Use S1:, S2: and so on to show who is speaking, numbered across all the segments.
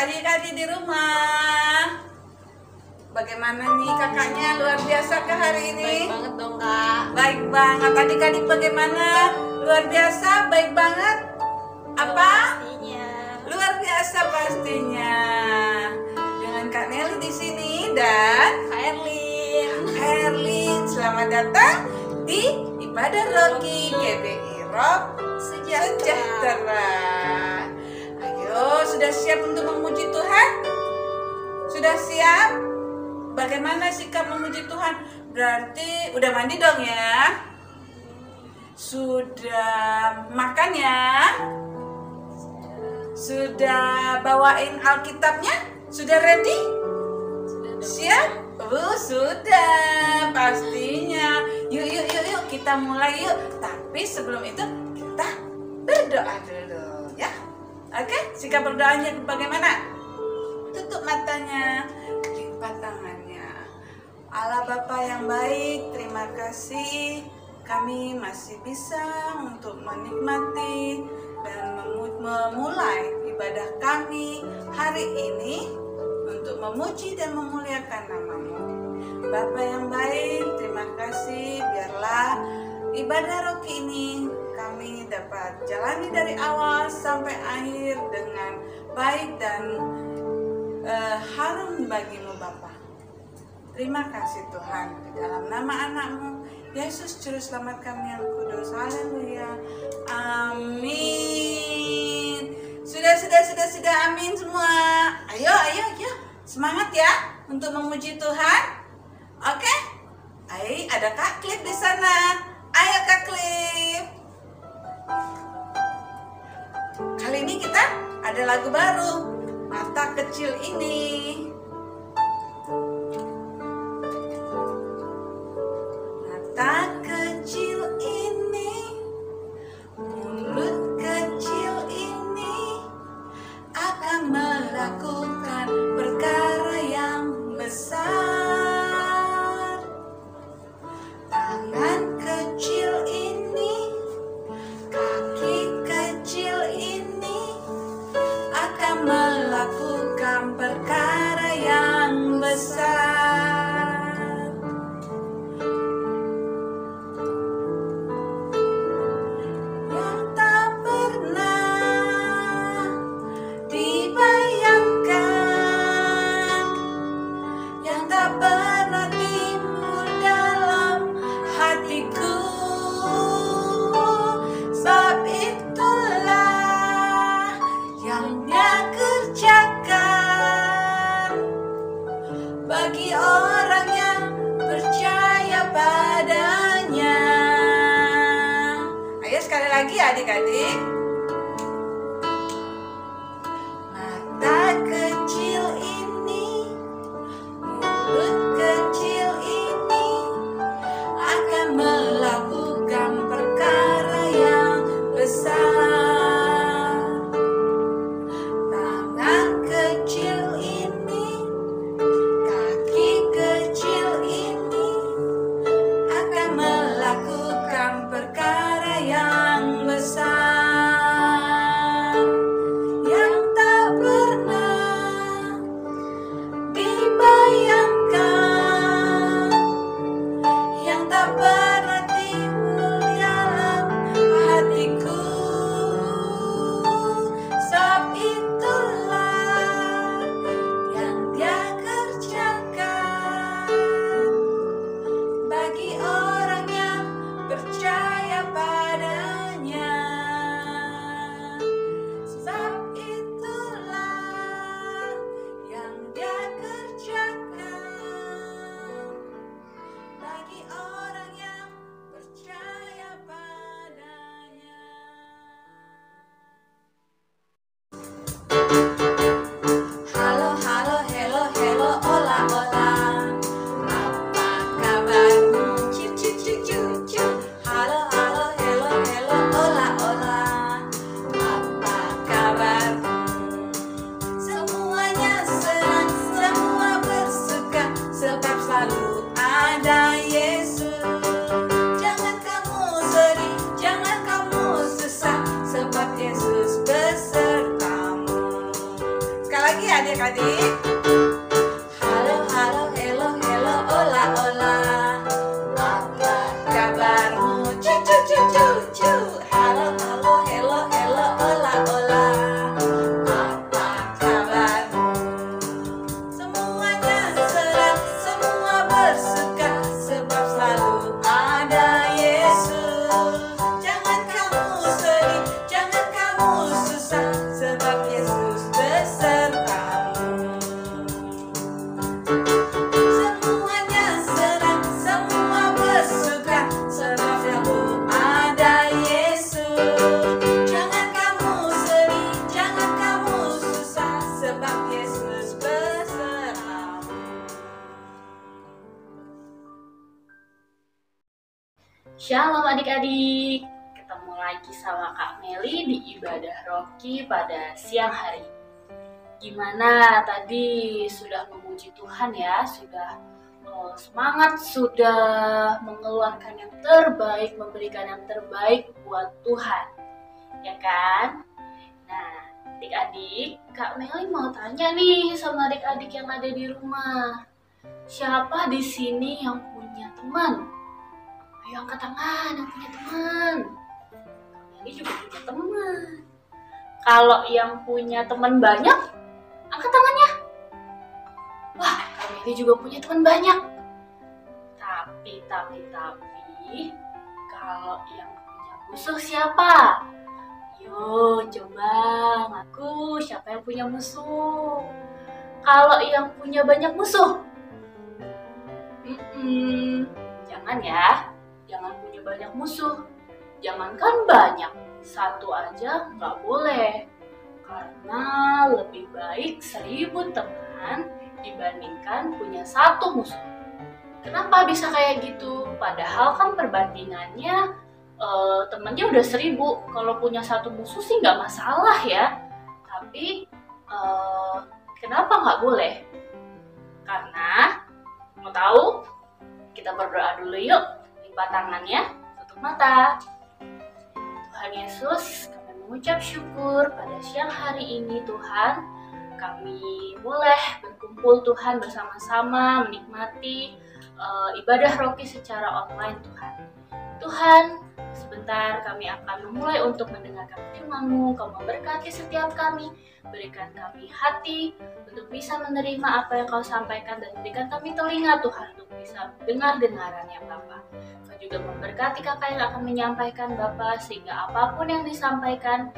S1: adik-adik di rumah. Bagaimana nih kakaknya, luar biasa ke hari ini?
S2: Baik banget dong kak.
S1: Baik banget. Adik-adik bagaimana? Luar biasa, baik banget. Apa?
S2: Pastinya.
S1: Luar biasa pastinya. Dengan Kak Nelly di sini dan
S2: Kak Erlin.
S1: Herlin. Selamat datang di Ibadah Rocky GBI Rock Sejahtera. Ayo, sudah siap untuk memuji Tuhan? Sudah siap? Bagaimana sikap memuji Tuhan? Berarti udah mandi dong ya? Sudah makan ya? Sudah bawain Alkitabnya? Sudah ready? Siap? Sudah pastinya. Yuk kita mulai yuk. Tapi sebelum itu kita berdoa dulu ya. Oke, sikap berdoanya bagaimana? Tutup matanya, lipat tangannya. Allah Bapa yang baik, terima kasih kami masih bisa untuk menikmati dan memulai ibadah kami hari ini untuk memuji dan memuliakan nama-Mu. Bapa yang baik, terima kasih, biarlah ibadah Rocky ini kami dapat jalani dari awal sampai akhir dengan baik dan harum bagimu Bapa. Terima kasih Tuhan, di dalam nama anak-Mu Yesus Juru Selamat kami yang kudus. Haleluya. Amin. Sudah, amin semua. Ayo. Semangat ya untuk memuji Tuhan. Oke? Ayo, ada Kak Klip di sana. Ayo Kak Klip. Kali ini kita ada lagu baru, Mata Kecil Ini. Mata kecil ini, mulut kecil ini akan melakukan perkara yang besar. Tangan kecil ini, kaki kecil ini akan melakukan perkara yang besar. Yang tak pernah dibayangkan, yang tak pernah timbul dalam hatiku. Sebab itulah yang Dia kerjakan bagi orang yang percaya padanya. Ayo sekali lagi adik-adik. Mata kecil ini, mulut kecil ini akan melakukan perkara yang besar. Tangan kecil ini, kaki kecil ini akan melakukan perkara yang besar. Yang tak pernah dibayangkan, yang tak pernah timbul dalam hatiku. Sebab itulah yang Dia kerjakan bagi orang yang percaya padanya. Sebab itulah yang Dia kerjakan bagi orang yang percaya padanya. Halo, hello, hola. Apa kabarmu? Ciu. Halo, hello, hola. Apa kabarmu? Semuanya senang, semua bersuka, sebab selalu ada Yesus. Jangan kamu sedih, jangan kamu susah, sebab Yesus besertamu. Sekali lagi adik-adik. Halo, halo, hello, hello, hola, hola. Apa kabarmu? Cu, cu, cu, cu, cu. Halo, halo, hello, hello, hola, hola. Apa kabarmu? Semuanya senang, semua bersuka, sebab selalu ada Yesus. Jangan kamu sedih, jangan kamu susah, sebab Yesus besertamu. Semuanya senang, semua bersuka, sebab selalu ada Yesus. Jangan kamu sedih, jangan kamu susah, sebab Yesus besertamu.
S3: Shalom adik-adik, ketemu lagi sama Kak Meli di Ibadah Rocky pada siang hari. Gimana tadi sudah memuji Tuhan ya, sudah semangat, sudah mengeluarkan yang terbaik, memberikan yang terbaik buat Tuhan, ya kan? Nah, adik-adik, Kak Meli mau tanya nih sama adik-adik yang ada di rumah. Siapa di sini yang punya teman? Ayo angkat tangan yang punya teman. Kak Meli juga punya teman. Kalau yang punya teman banyak, angkat tangannya. Wah, Kak Meli juga punya teman banyak. Tapi, kalau yang punya musuh siapa? Yo, coba ngaku siapa yang punya musuh. Kalau yang punya banyak musuh, jangan ya. Jangan punya banyak musuh. Jangankan banyak, satu aja nggak boleh. Karena lebih baik 1000 teman dibandingkan punya 1 musuh. Kenapa bisa kayak gitu? Padahal kan perbandingannya temannya udah 1000. Kalau punya 1 musuh sih nggak masalah ya. Tapi kenapa nggak boleh? Karena mau tahu? Kita berdoa dulu yuk. Lipat tangannya, tutup mata. Tuhan Yesus, kami mengucap syukur pada siang hari ini Tuhan. Kami boleh berkumpul Tuhan bersama-sama menikmati ibadah Rocky secara online Tuhan. Tuhan, sebentar kami akan memulai untuk mendengarkan firman-Mu. Kau memberkati setiap kami, berikan kami hati untuk bisa menerima apa yang Kau sampaikan dan berikan kami telinga Tuhan untuk bisa dengar-dengarannya Bapa. Kau juga memberkati kakak yang akan menyampaikan Bapa, sehingga apapun yang disampaikan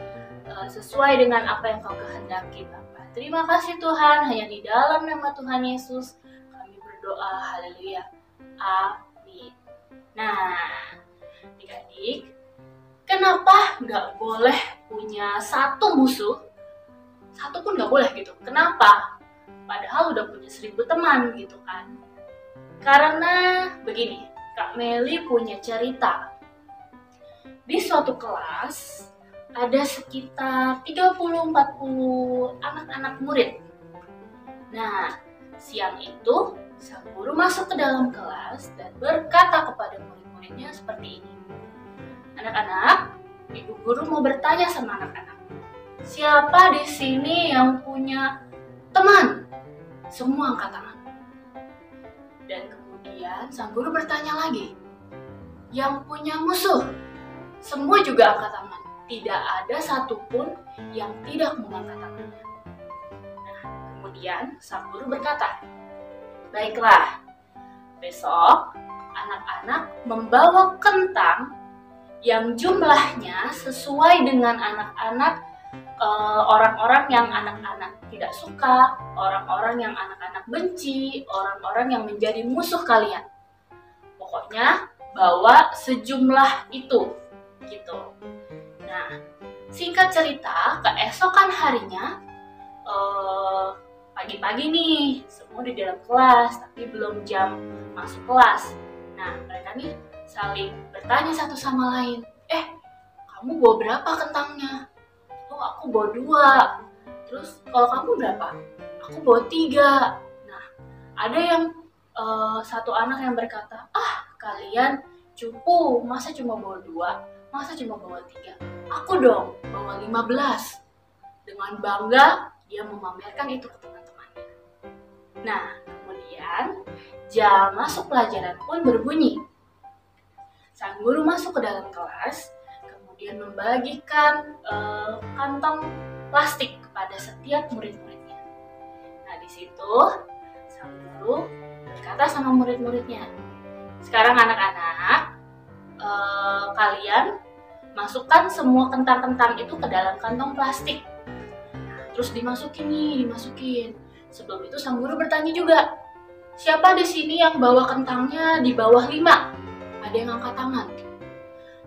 S3: sesuai dengan apa yang Kau kehendaki Bapa. Terima kasih Tuhan, hanya di dalam nama Tuhan Yesus kami berdoa, haleluya, amin. Nah, adik-adik, kenapa nggak boleh punya 1 musuh? 1 pun nggak boleh gitu. Kenapa? Padahal udah punya 1000 teman gitu kan. Karena begini, Kak Meli punya cerita. Di suatu kelas ada sekitar 30-40 anak-anak murid. Nah, siang itu sang guru masuk ke dalam kelas dan berkata kepada murid-muridnya seperti ini. Anak-anak, ibu guru mau bertanya sama anak-anak. Siapa di sini yang punya teman? Semua angkat tangan. Dan kemudian sang guru bertanya lagi. Yang punya musuh? Semua juga angkat tangan. Tidak ada satupun yang tidak mengangkat tangannya. Nah, kemudian sang guru berkata, baiklah, besok anak-anak membawa kentang yang jumlahnya sesuai dengan anak-anak, orang-orang yang anak-anak tidak suka, orang-orang yang anak-anak benci, orang-orang yang menjadi musuh kalian. Pokoknya bawa sejumlah itu, gitu. Nah, singkat cerita, keesokan harinya, pagi-pagi nih, semua di dalam kelas, tapi belum jam masuk kelas. Nah, mereka nih saling bertanya satu sama lain. Kamu bawa berapa kentangnya? Oh, aku bawa 2. Terus, kalau kamu berapa? Aku bawa 3. Nah, ada yang satu anak yang berkata, kalian cupu, masa cuma bawa 2? Masa cuma bawa 3? Aku dong, bawa 15. Dengan bangga, dia memamerkan itu ke teman-temannya. Nah, kemudian jam masuk pelajaran pun berbunyi. Sang guru masuk ke dalam kelas, kemudian membagikan kantong plastik kepada setiap murid-muridnya. Nah, di situ sang guru berkata sama murid-muridnya, sekarang anak-anak, kalian masukkan semua kentang-kentang itu ke dalam kantong plastik. Nah, terus dimasukin. Sebelum itu sang guru bertanya juga, siapa di sini yang bawa kentangnya di bawah 5? Ada yang angkat tangan.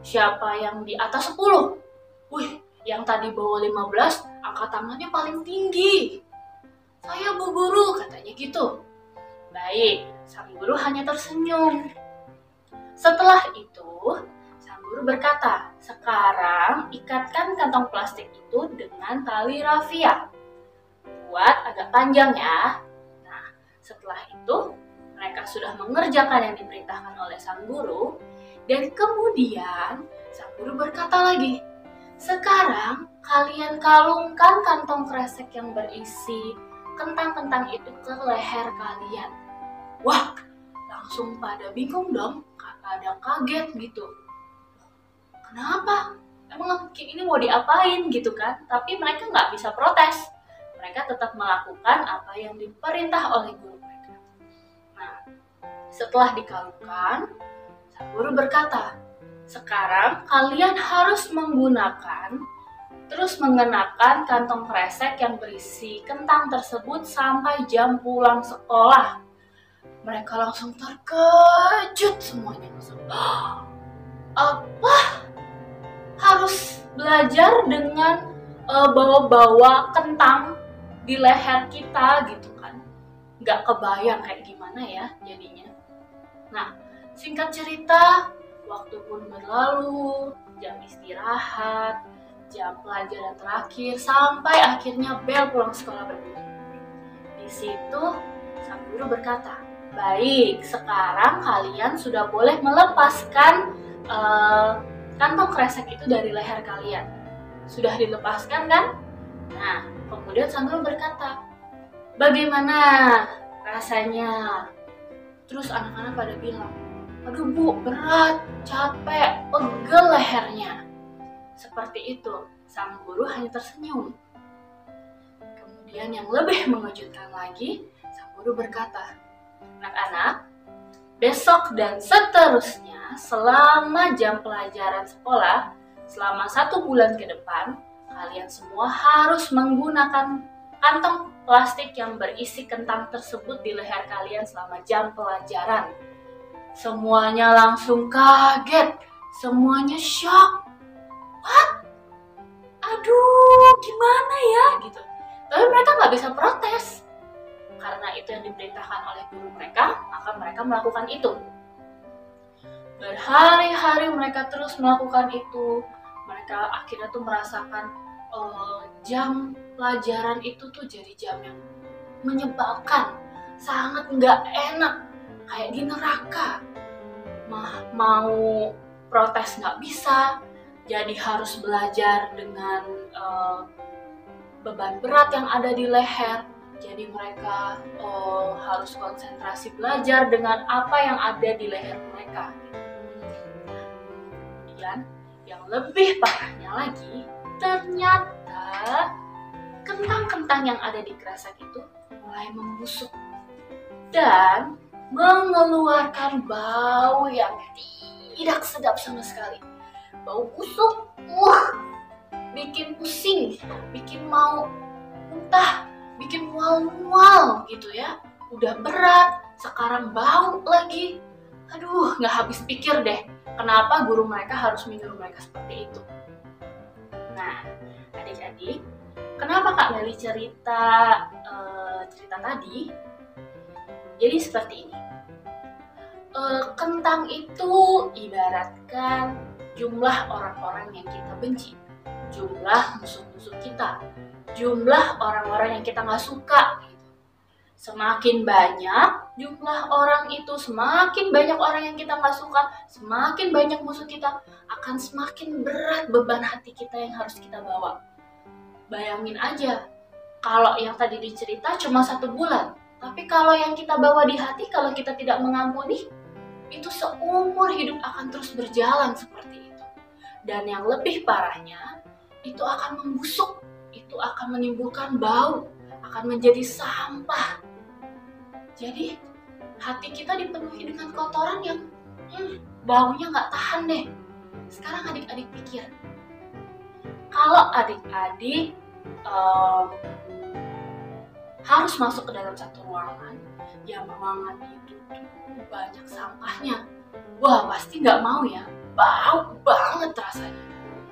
S3: Siapa yang di atas 10? Wih, yang tadi bawa 15, angkat tangannya paling tinggi. Saya Bu Guru, katanya gitu. Baik, sang guru hanya tersenyum. Setelah itu, sang guru berkata, sekarang ikatkan kantong plastik itu dengan tali rafia. Buat agak panjang ya. Nah, setelah itu, mereka sudah mengerjakan yang diperintahkan oleh sang guru. Dan kemudian, sang guru berkata lagi, sekarang kalian kalungkan kantong kresek yang berisi kentang-kentang itu ke leher kalian. Wah, langsung pada bingung dong, pada kaget gitu. Kenapa? Emang ini mau diapain gitu kan? Tapi mereka nggak bisa protes. Mereka tetap melakukan apa yang diperintah oleh guru mereka. Nah, setelah dikalungkan, sang guru berkata, sekarang kalian harus mengenakan kantong kresek yang berisi kentang tersebut sampai jam pulang sekolah. Mereka langsung terkejut semuanya. Apa? Harus belajar dengan bawa-bawa kentang di leher kita gitu kan? Nggak kebayang kayak gimana ya jadinya. Nah, singkat cerita, waktu pun berlalu, jam istirahat, jam pelajaran terakhir, sampai akhirnya bel pulang sekolah berbunyi. Di situ, sang guru berkata, baik, sekarang kalian sudah boleh melepaskan kantong kresek itu dari leher kalian. Sudah dilepaskan kan? Nah, kemudian sang guru berkata, bagaimana rasanya? Terus anak-anak pada bilang, aduh Bu, berat, capek, pegel lehernya. Seperti itu, sang guru hanya tersenyum. Kemudian yang lebih mengejutkan lagi, sang guru berkata, anak-anak, besok dan seterusnya selama jam pelajaran sekolah, selama 1 bulan ke depan, kalian semua harus menggunakan kantong plastik yang berisi kentang tersebut di leher kalian selama jam pelajaran. Semuanya langsung kaget, semuanya shock. What? Aduh, gimana ya gitu. Tapi mereka nggak bisa protes. Karena itu yang diperintahkan oleh guru mereka, maka mereka melakukan itu. Berhari-hari mereka terus melakukan itu. Mereka akhirnya tuh merasakan jam pelajaran itu tuh jadi jam yang menyebalkan, sangat nggak enak, kayak di neraka. Mau protes nggak bisa, jadi harus belajar dengan beban berat yang ada di leher. Jadi mereka harus konsentrasi belajar dengan apa yang ada di leher mereka. Kemudian yang lebih parahnya lagi, ternyata kentang-kentang yang ada di kresek itu mulai membusuk dan mengeluarkan bau yang tidak sedap sama sekali. Bau busuk, bikin pusing, bikin mau muntah, bikin mual-mual gitu ya. Udah berat, sekarang bau lagi. Aduh, nggak habis pikir deh, kenapa guru mereka harus menyuruh mereka seperti itu. Nah, adik-adik, kenapa Kak Meli cerita tadi? Jadi seperti ini. Kentang itu ibaratkan jumlah orang-orang yang kita benci, jumlah musuh-musuh kita, jumlah orang-orang yang kita nggak suka. Semakin banyak jumlah orang itu, semakin banyak orang yang kita nggak suka, semakin banyak musuh kita, akan semakin berat beban hati kita yang harus kita bawa. Bayangin aja, Kalau yang tadi dicerita cuma 1 bulan, tapi kalau yang kita bawa di hati, kalau kita tidak mengampuni, itu seumur hidup akan terus berjalan seperti itu. Dan yang lebih parahnya, itu akan membusuk, itu akan menimbulkan bau, akan menjadi sampah. Jadi hati kita dipenuhi dengan kotoran yang baunya nggak tahan deh. Sekarang adik-adik pikir, kalau adik-adik harus masuk ke dalam satu ruangan yang ruangan itu tuh banyak sampahnya, wah pasti nggak mau ya, bau banget rasanya.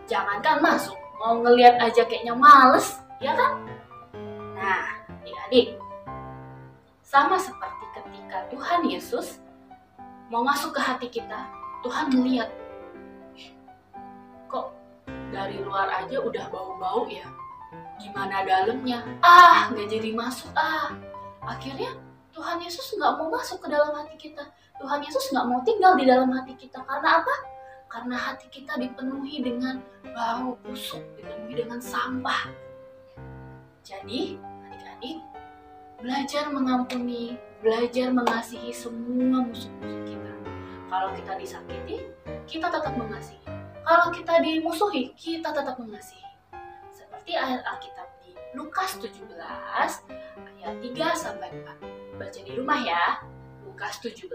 S3: Jangankan masuk, mau ngelihat aja kayaknya males, ya kan? Nah, adik-adik, sama seperti ketika Tuhan Yesus mau masuk ke hati kita, Tuhan melihat, kok dari luar aja udah bau-bau ya, gimana dalamnya? Nggak jadi masuk. Akhirnya Tuhan Yesus nggak mau masuk ke dalam hati kita. Tuhan Yesus nggak mau tinggal di dalam hati kita. Karena apa? Karena hati kita dipenuhi dengan bau busuk, dipenuhi dengan sampah. Jadi, adik-adik, belajar mengampuni, belajar mengasihi semua musuh-musuh kita. Kalau kita disakiti, kita tetap mengasihi. Kalau kita dimusuhi, kita tetap mengasihi. Seperti ayat Alkitab di Lukas 17 ayat 3-4. Baca di rumah ya. Lukas 17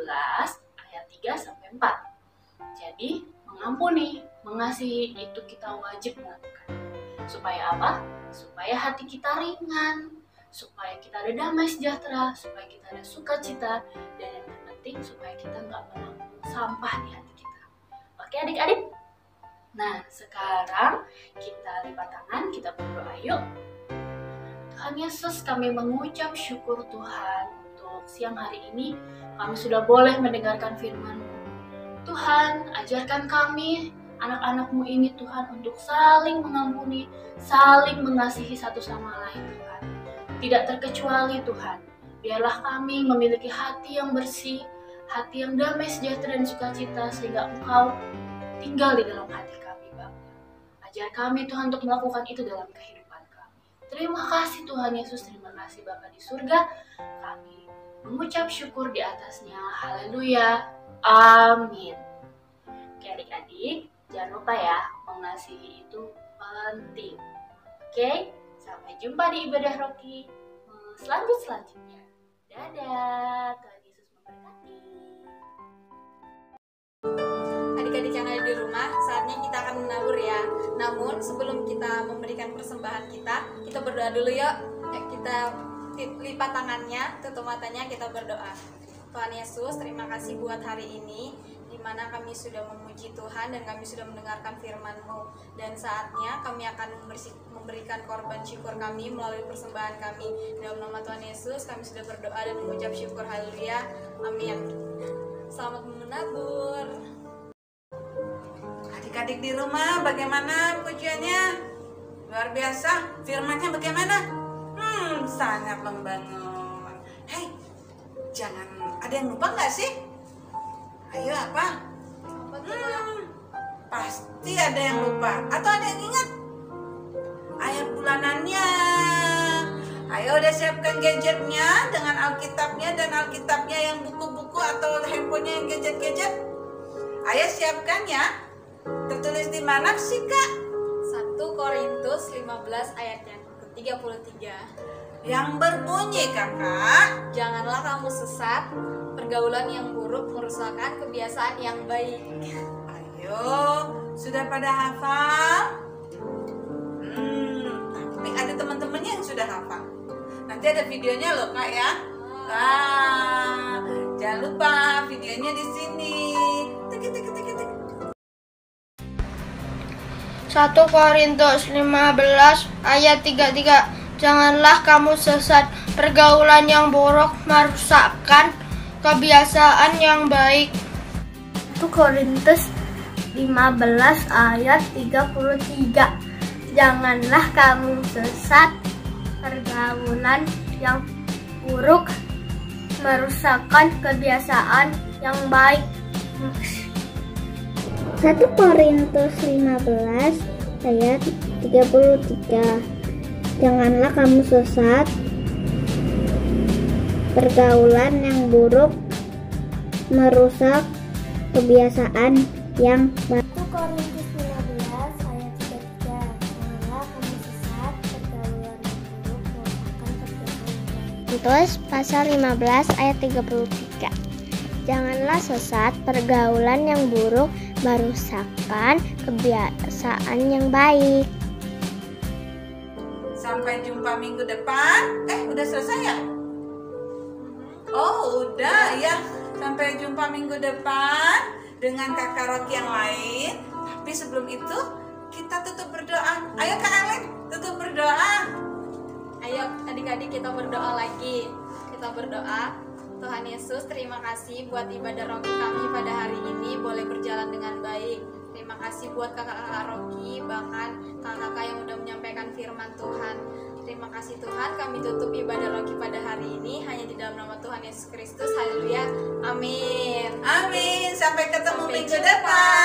S3: ayat 3-4. Jadi, mengampuni, mengasihi itu kita wajib melakukan. Supaya apa? Supaya hati kita ringan, supaya kita ada damai sejahtera, supaya kita ada sukacita, dan yang terpenting supaya kita nggak menampung sampah di hati kita. Oke adik-adik? Nah, sekarang kita lipat tangan, kita berdoa yuk. Tuhan Yesus, kami mengucap syukur Tuhan untuk siang hari ini kami sudah boleh mendengarkan firman-Mu. Tuhan, ajarkan kami, anak-anak-Mu ini Tuhan, untuk saling mengampuni, saling mengasihi satu sama lain Tuhan. Tidak terkecuali Tuhan, biarlah kami memiliki hati yang bersih, hati yang damai sejahtera dan sukacita, sehingga Engkau tinggal di dalam hati kami Bapa. Ajar kami Tuhan untuk melakukan itu dalam kehidupan kami. Terima kasih Tuhan Yesus, terima kasih Bapa di surga. Kami mengucap syukur di atasnya. Haleluya. Amin. Oke adik-adik, jangan lupa ya, mengasihi itu penting. Oke, sampai jumpa di ibadah Rocky selanjutnya. Dadah, Tuhan Yesus memberkati.
S2: Adik-adik yang ada di rumah, saatnya kita akan menabur ya. Namun sebelum kita memberikan persembahan kita berdoa dulu yuk. Kita lipat tangannya, tutup matanya, kita berdoa. Tuhan Yesus, terima kasih buat hari ini, di mana kami sudah memuji Tuhan dan kami sudah mendengarkan firman-Mu. Dan saatnya kami akan memberikan korban syukur kami melalui persembahan kami. Dalam nama Tuhan Yesus, kami sudah berdoa dan mengucap syukur. Haleluya. Amin. Selamat menabur.
S1: Adik-adik di rumah, bagaimana pujiannya? Luar biasa. Firman-nya bagaimana? Sangat membangun. Hei, jangan ada yang lupa nggak sih? Ayo apa? Pasti ada yang lupa. Atau ada yang ingat? Ayat bulanannya. Ayo udah siapkan gadgetnya dengan Alkitabnya, dan Alkitabnya yang buku-buku atau handphonenya yang gadget-gadget. Ayo siapkan ya. Tertulis di mana sih Kak?
S2: 1 Korintus 15 ayat yang ke-33.
S1: Yang berbunyi Kakak,
S2: Janganlah kamu sesat, pergaulan yang buruk merusakkan kebiasaan yang baik.
S1: ayo, sudah pada hafal? Tapi ada teman-temannya yang sudah hafal. Nanti ada videonya loh Kak ya. Jangan lupa videonya di sini. Tik, tik, tik, tik, tik.
S4: 1 Korintus 15 ayat 33. Janganlah kamu sesat, pergaulan yang buruk merusakkan kebiasaan yang baik.
S5: 1 Korintus 15 ayat 33. Janganlah kamu sesat, pergaulan yang buruk merusakkan kebiasaan yang baik.
S6: 1 Korintus 15 ayat 33.
S5: Janganlah kamu sesat. Pergaulan yang buruk merusak kebiasaan yang baik. 1 Korintus 15 ayat 33. Janganlah kamu sesat. Pergaulan yang buruk merusakkan kebiasaan yang baik. Korintus pasal 15 ayat 33. Janganlah sesat. Pergaulan yang buruk merusakkan kebiasaan yang baik.
S1: Sampai jumpa minggu depan. Udah selesai ya? Oh, udah ya. Sampai jumpa minggu depan dengan Kakak Rocky yang lain. Tapi sebelum itu, kita tutup berdoa. Ayo Kak Ellen, tutup berdoa.
S2: Ayo adik-adik kita berdoa lagi. Kita berdoa. Tuhan Yesus, terima kasih buat ibadah Rocky kami pada hari ini boleh berjalan dengan baik. Terima kasih buat kakak-kakak Rocky, bahkan kakak-kakak yang udah menyampaikan firman Tuhan. Terima kasih Tuhan, kami tutup ibadah Rocky pada hari ini hanya di dalam nama Tuhan Yesus Kristus. Haleluya. Amin.
S1: Amin. Sampai ketemu minggu depan.